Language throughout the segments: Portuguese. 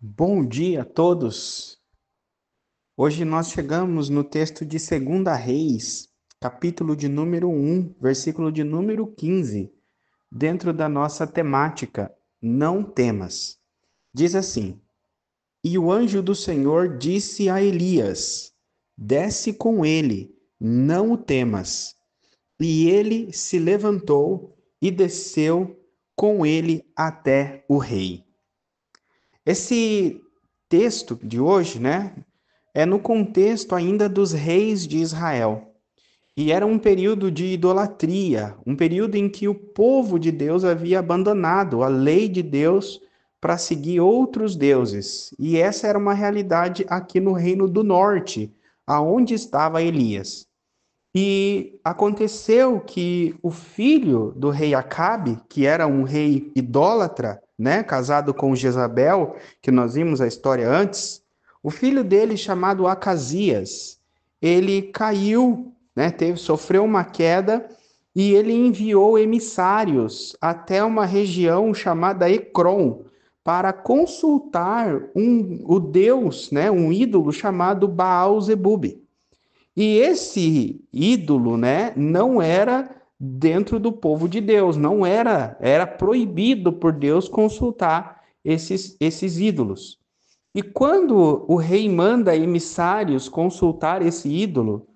Bom dia a todos! Hoje nós chegamos no texto de 2 Reis, capítulo de número 1, versículo de número 15, dentro da nossa temática, não temas. Diz assim: E o anjo do Senhor disse a Elias: Desce com ele, não o temas. E ele se levantou e desceu com ele até o rei. Esse texto de hoje, né, é no contexto ainda dos reis de Israel. E era um período de idolatria, um período em que o povo de Deus havia abandonado a lei de Deus para seguir outros deuses. E essa era uma realidade aqui no Reino do Norte, aonde estava Elias. E aconteceu que o filho do rei Acabe, que era um rei idólatra, né, casado com Jezabel, que nós vimos a história antes, o filho dele, chamado Acasias, ele caiu, né, sofreu uma queda e ele enviou emissários até uma região chamada Ecrom para consultar o deus, né, um ídolo chamado Baal-zebub. E esse ídolo, né, não era dentro do povo de Deus, não era proibido por Deus consultar esses ídolos. E quando o rei manda emissários consultar esse ídolo,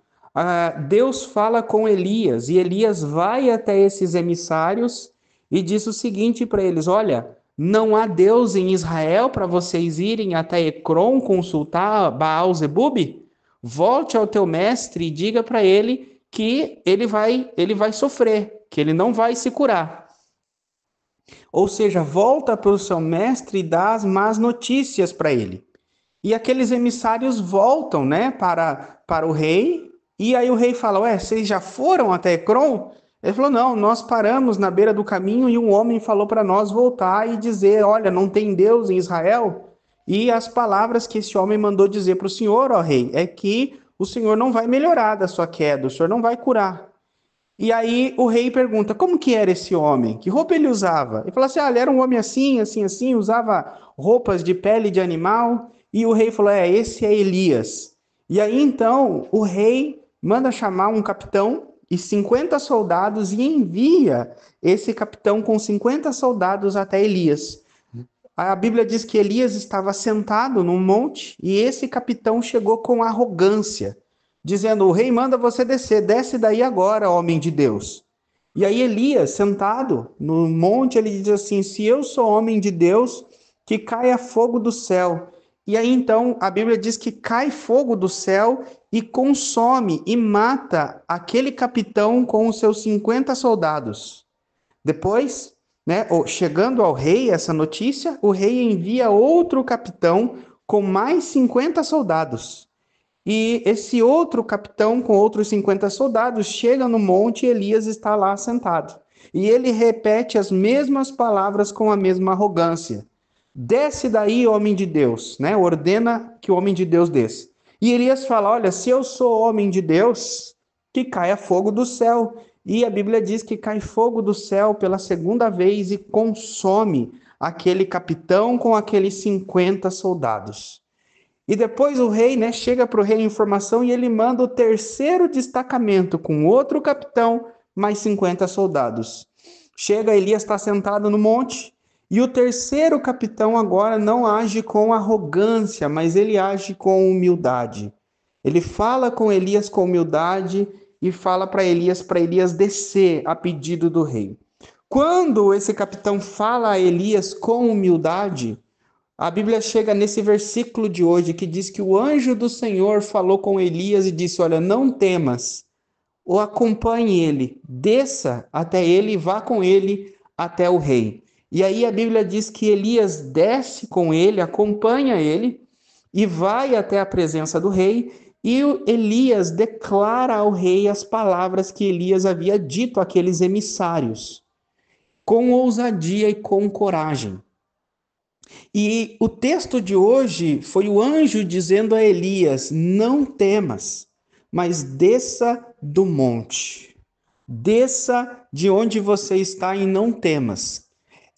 Deus fala com Elias, e Elias vai até esses emissários e diz o seguinte para eles: Olha, não há Deus em Israel para vocês irem até Ecrom consultar Baal-zebub? Volte ao teu mestre e diga para ele que ele vai sofrer, que ele não vai se curar. Ou seja, volta para o seu mestre e dá as más notícias para ele. E aqueles emissários voltam, né, para o rei, e aí o rei fala: Ué, vocês já foram até Ecrom? Ele falou: Não, nós paramos na beira do caminho e um homem falou para nós voltar e dizer: Olha, não tem Deus em Israel. E as palavras que esse homem mandou dizer para o senhor, ó rei, é que o senhor não vai melhorar da sua queda, o senhor não vai curar. E aí o rei pergunta: Como que era esse homem? Que roupa ele usava? Ele fala assim: Ah, ele era um homem assim, assim, assim, usava roupas de pele de animal. E o rei falou: Esse é Elias. E aí então o rei manda chamar um capitão e 50 soldados e envia esse capitão com 50 soldados até Elias. A Bíblia diz que Elias estava sentado num monte e esse capitão chegou com arrogância, dizendo: O rei manda você descer, desce daí agora, homem de Deus. E aí Elias, sentado no monte, ele diz assim: Se eu sou homem de Deus, que caia fogo do céu. E aí então a Bíblia diz que cai fogo do céu e consome e mata aquele capitão com os seus 50 soldados. Depois, né, chegando ao rei essa notícia, o rei envia outro capitão com mais 50 soldados. E esse outro capitão com outros 50 soldados chega no monte e Elias está lá sentado. E ele repete as mesmas palavras com a mesma arrogância. Desce daí, homem de Deus, né? Ordena que o homem de Deus desça. E Elias fala: Olha, se eu sou homem de Deus, que caia fogo do céu. E a Bíblia diz que cai fogo do céu pela segunda vez e consome aquele capitão com aqueles 50 soldados. E depois o rei, né, chega para o rei a informação e ele manda o terceiro destacamento com outro capitão, mais 50 soldados. Chega, Elias está sentado no monte, e o terceiro capitão agora não age com arrogância, mas ele age com humildade. Ele fala com Elias com humildade e fala para Elias descer a pedido do rei. Quando esse capitão fala a Elias com humildade, a Bíblia chega nesse versículo de hoje que diz que o anjo do Senhor falou com Elias e disse: Olha, não temas, ou acompanhe ele, desça até ele e vá com ele até o rei. E aí a Bíblia diz que Elias desce com ele, acompanha ele e vai até a presença do rei. E Elias declara ao rei as palavras que Elias havia dito àqueles emissários, com ousadia e com coragem. E o texto de hoje foi o anjo dizendo a Elias: Não temas, mas desça do monte. Desça de onde você está e não temas.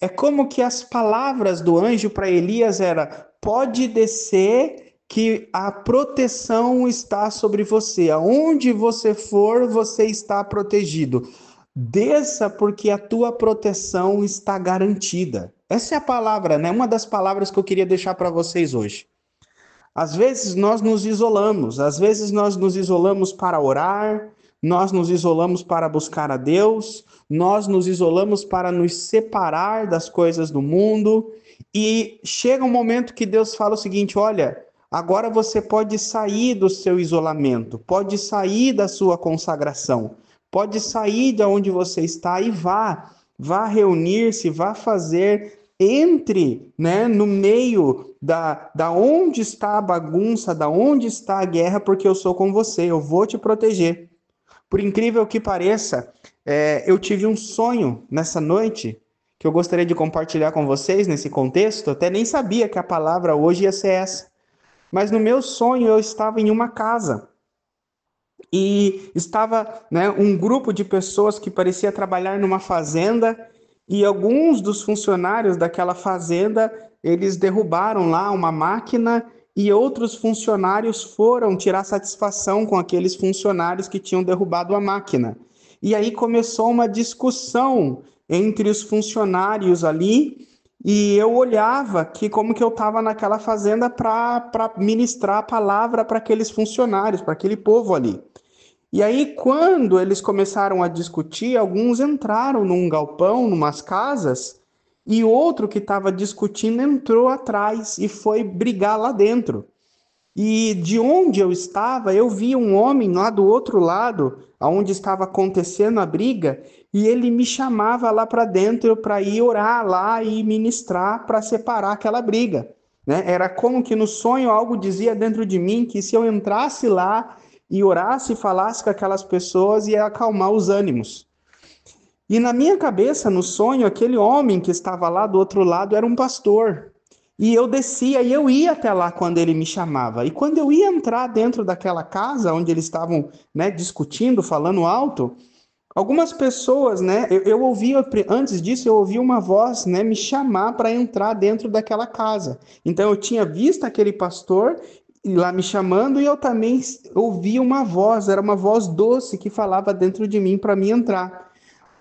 É como que as palavras do anjo para Elias era: pode descer, que a proteção está sobre você. Aonde você for, você está protegido. Desça, porque a tua proteção está garantida. Essa é a palavra, né? Uma das palavras que eu queria deixar para vocês hoje. Às vezes nós nos isolamos, às vezes nós nos isolamos para orar, nós nos isolamos para buscar a Deus, nós nos isolamos para nos separar das coisas do mundo, e chega um momento que Deus fala o seguinte: olha, agora você pode sair do seu isolamento, pode sair da sua consagração, pode sair de onde você está e vá reunir-se, vá fazer, entre, né, no meio da onde está a bagunça, da onde está a guerra, porque eu sou com você, eu vou te proteger. Por incrível que pareça, eu tive um sonho nessa noite que eu gostaria de compartilhar com vocês nesse contexto. Eu até nem sabia que a palavra hoje ia ser essa. Mas no meu sonho eu estava em uma casa e estava, né, um grupo de pessoas que parecia trabalhar numa fazenda, e alguns dos funcionários daquela fazenda, eles derrubaram lá uma máquina, e outros funcionários foram tirar satisfação com aqueles funcionários que tinham derrubado a máquina. E aí começou uma discussão entre os funcionários ali, e eu olhava que como que eu estava naquela fazenda para ministrar a palavra para aqueles funcionários, para aquele povo ali. E aí, quando eles começaram a discutir, alguns entraram num galpão, numas casas, e outro que estava discutindo entrou atrás e foi brigar lá dentro. E de onde eu estava, eu vi um homem lá do outro lado, onde estava acontecendo a briga, e ele me chamava lá para dentro para ir orar lá e ministrar para separar aquela briga. Né? Era como que no sonho algo dizia dentro de mim que se eu entrasse lá e orasse e falasse com aquelas pessoas, ia acalmar os ânimos. E na minha cabeça, no sonho, aquele homem que estava lá do outro lado era um pastor. E eu descia e eu ia até lá quando ele me chamava. E quando eu ia entrar dentro daquela casa onde eles estavam, né, discutindo, falando alto, algumas pessoas, né, eu ouvia, antes disso, eu ouvi uma voz, né, me chamar para entrar dentro daquela casa. Então eu tinha visto aquele pastor lá me chamando, e eu também ouvi uma voz, era uma voz doce que falava dentro de mim para mim entrar.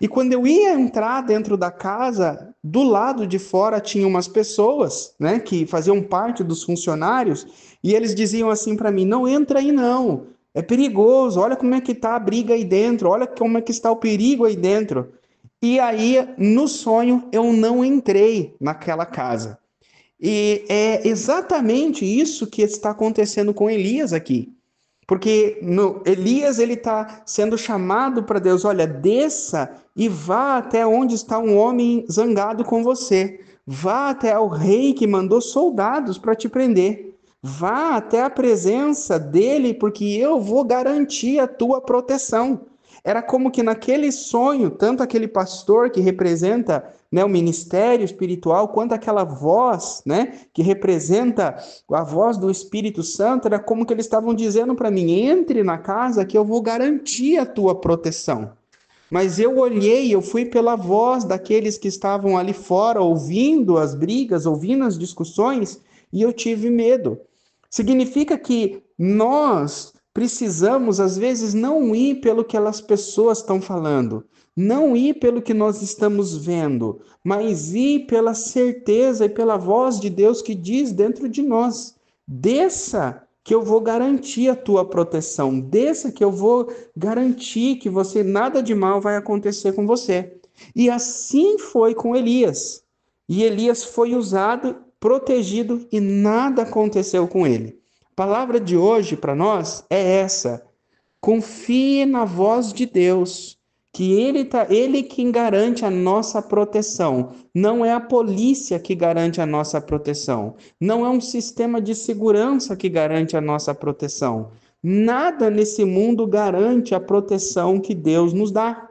E quando eu ia entrar dentro da casa, do lado de fora tinha umas pessoas, né, que faziam parte dos funcionários, e eles diziam assim para mim: não entra aí não, é perigoso, olha como é que tá a briga aí dentro, olha como é que está o perigo aí dentro. E aí, no sonho, eu não entrei naquela casa. E é exatamente isso que está acontecendo com Elias aqui. Porque Elias ele está sendo chamado para Deus: olha, desça e vá até onde está um homem zangado com você. Vá até o rei que mandou soldados para te prender. Vá até a presença dele, porque eu vou garantir a tua proteção. Era como que naquele sonho, tanto aquele pastor que representa, né, o ministério espiritual, quanto aquela voz, né, que representa a voz do Espírito Santo, era como que eles estavam dizendo para mim: entre na casa que eu vou garantir a tua proteção. Mas eu olhei, eu fui pela voz daqueles que estavam ali fora, ouvindo as brigas, ouvindo as discussões, e eu tive medo. Significa que nós precisamos, às vezes, não ir pelo que as pessoas estão falando, não ir pelo que nós estamos vendo, mas ir pela certeza e pela voz de Deus que diz dentro de nós: desça que eu vou garantir a tua proteção, desça que eu vou garantir que você nada de mal vai acontecer com você. E assim foi com Elias. E Elias foi usado, protegido, e nada aconteceu com ele. A palavra de hoje para nós é essa: confie na voz de Deus, que ele quem garante a nossa proteção. Não é a polícia que garante a nossa proteção. Não é um sistema de segurança que garante a nossa proteção. Nada nesse mundo garante a proteção que Deus nos dá.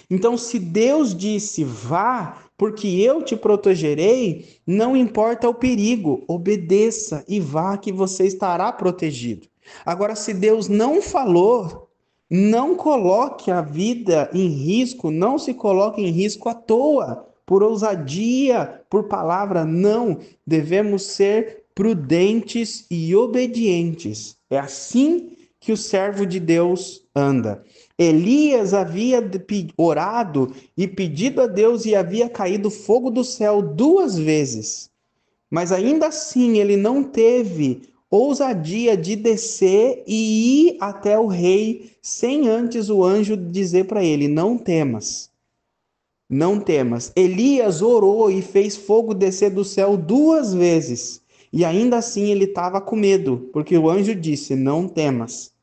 Então, se Deus disse vá, porque eu te protegerei, não importa o perigo, obedeça e vá que você estará protegido. Agora, se Deus não falou, não coloque a vida em risco, não se coloque em risco à toa, por ousadia, por palavra. Não, devemos ser prudentes e obedientes. É assim que o servo de Deus anda. Elias havia orado e pedido a Deus e havia caído fogo do céu 2 vezes. Mas ainda assim ele não teve ousadia de descer e ir até o rei sem antes o anjo dizer para ele: não temas, não temas. Elias orou e fez fogo descer do céu 2 vezes. E ainda assim ele estava com medo, porque o anjo disse: não temas.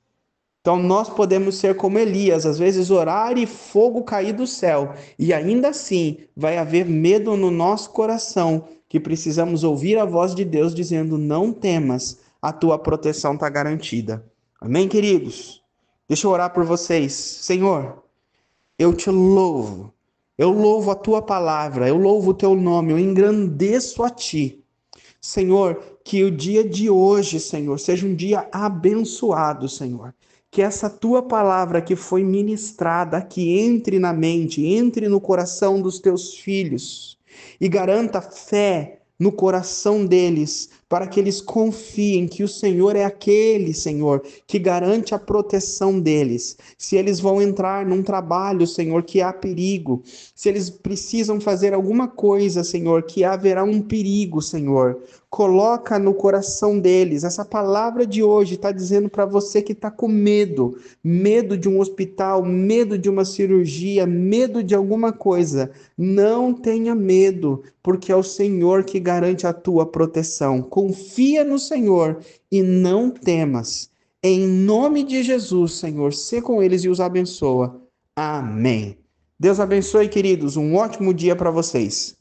Então nós podemos ser como Elias, às vezes orar e fogo cair do céu, e ainda assim vai haver medo no nosso coração, que precisamos ouvir a voz de Deus dizendo: não temas, a tua proteção está garantida. Amém, queridos? Deixa eu orar por vocês. Senhor, eu te louvo, eu louvo a tua palavra, eu louvo o teu nome, eu engrandeço a ti. Senhor, que o dia de hoje, Senhor, seja um dia abençoado, Senhor. Que essa tua palavra que foi ministrada aqui entre na mente, entre no coração dos teus filhos e garanta fé no coração deles, para que eles confiem que o Senhor é aquele, Senhor, que garante a proteção deles. Se eles vão entrar num trabalho, Senhor, que há perigo, se eles precisam fazer alguma coisa, Senhor, que haverá um perigo, Senhor, coloca no coração deles. Essa palavra de hoje está dizendo para você que está com medo, medo de um hospital, medo de uma cirurgia, medo de alguma coisa. Não tenha medo, porque é o Senhor que garante a tua proteção. Confia no Senhor e não temas. Em nome de Jesus, Senhor, sê com eles e os abençoa. Amém. Deus abençoe, queridos. Um ótimo dia para vocês.